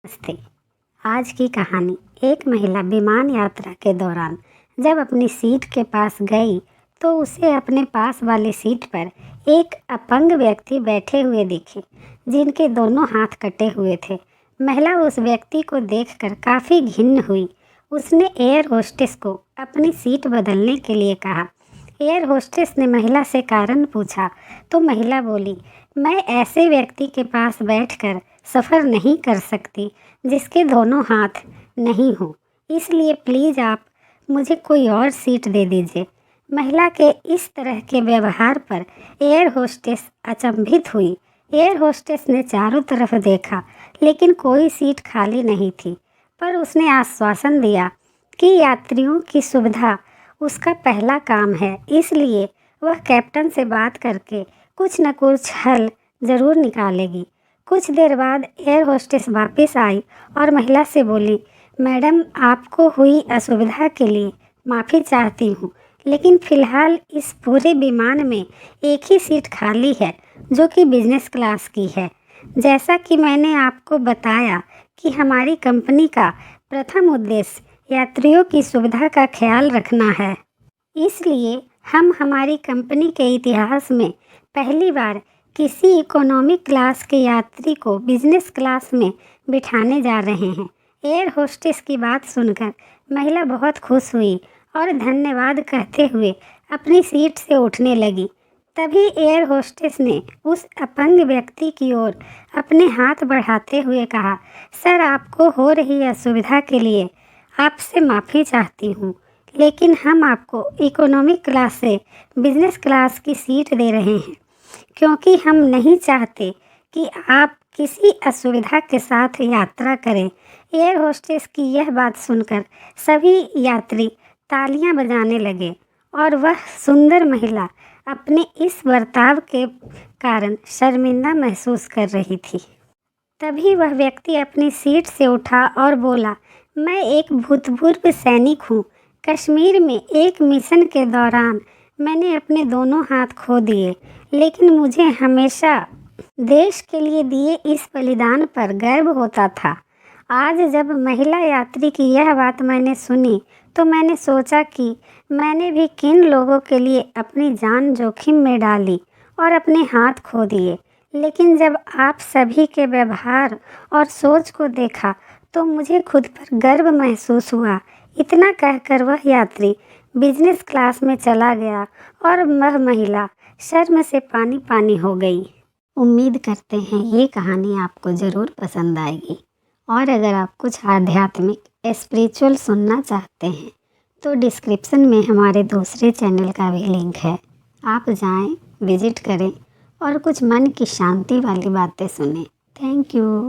नमस्ते। आज की कहानी। एक महिला विमान यात्रा के दौरान जब अपनी सीट के पास गई तो उसे अपने पास वाली सीट पर एक अपंग व्यक्ति बैठे हुए दिखे जिनके दोनों हाथ कटे हुए थे। महिला उस व्यक्ति को देखकर काफ़ी घिन्न हुई। उसने एयर होस्टेस को अपनी सीट बदलने के लिए कहा। एयर होस्टेस ने महिला से कारण पूछा तो महिला बोली, मैं ऐसे व्यक्ति के पास बैठकर सफ़र नहीं कर सकती जिसके दोनों हाथ नहीं हों, इसलिए प्लीज़ आप मुझे कोई और सीट दे दीजिए। महिला के इस तरह के व्यवहार पर एयर होस्टेस अचंभित हुई। एयर होस्टेस ने चारों तरफ देखा लेकिन कोई सीट खाली नहीं थी, पर उसने आश्वासन दिया कि यात्रियों की सुविधा उसका पहला काम है, इसलिए वह कैप्टन से बात करके कुछ न कुछ हल ज़रूर निकालेगी। कुछ देर बाद एयर होस्टेस वापस आई और महिला से बोली, मैडम, आपको हुई असुविधा के लिए माफ़ी चाहती हूँ, लेकिन फ़िलहाल इस पूरे विमान में एक ही सीट खाली है जो कि बिजनेस क्लास की है। जैसा कि मैंने आपको बताया कि हमारी कंपनी का प्रथम उद्देश्य यात्रियों की सुविधा का ख्याल रखना है, इसलिए हम हमारी कंपनी के इतिहास में पहली बार किसी इकोनॉमिक क्लास के यात्री को बिजनेस क्लास में बिठाने जा रहे हैं। एयर होस्टेस की बात सुनकर महिला बहुत खुश हुई और धन्यवाद कहते हुए अपनी सीट से उठने लगी। तभी एयर होस्टेस ने उस अपंग व्यक्ति की ओर अपने हाथ बढ़ाते हुए कहा, सर, आपको हो रही असुविधा के लिए आपसे माफ़ी चाहती हूँ, लेकिन हम आपको इकोनॉमिक क्लास से बिजनेस क्लास की सीट दे रहे हैं क्योंकि हम नहीं चाहते कि आप किसी असुविधा के साथ यात्रा करें। एयर होस्टेस की यह बात सुनकर सभी यात्री तालियां बजाने लगे और वह सुंदर महिला अपने इस बर्ताव के कारण शर्मिंदा महसूस कर रही थी। तभी वह व्यक्ति अपनी सीट से उठा और बोला, मैं एक भूतपूर्व सैनिक हूँ। कश्मीर में एक मिशन के दौरान मैंने अपने दोनों हाथ खो दिए, लेकिन मुझे हमेशा देश के लिए दिए इस बलिदान पर गर्व होता था। आज जब महिला यात्री की यह बात मैंने सुनी तो मैंने सोचा कि मैंने भी किन लोगों के लिए अपनी जान जोखिम में डाली और अपने हाथ खो दिए, लेकिन जब आप सभी के व्यवहार और सोच को देखा तो मुझे खुद पर गर्व महसूस हुआ। इतना कहकर वह यात्री बिजनेस क्लास में चला गया और वह महिला शर्म से पानी पानी हो गई। उम्मीद करते हैं ये कहानी आपको ज़रूर पसंद आएगी, और अगर आप कुछ आध्यात्मिक स्पिरिचुअल सुनना चाहते हैं तो डिस्क्रिप्शन में हमारे दूसरे चैनल का भी लिंक है। आप जाएं, विजिट करें और कुछ मन की शांति वाली बातें सुनें। Thank you.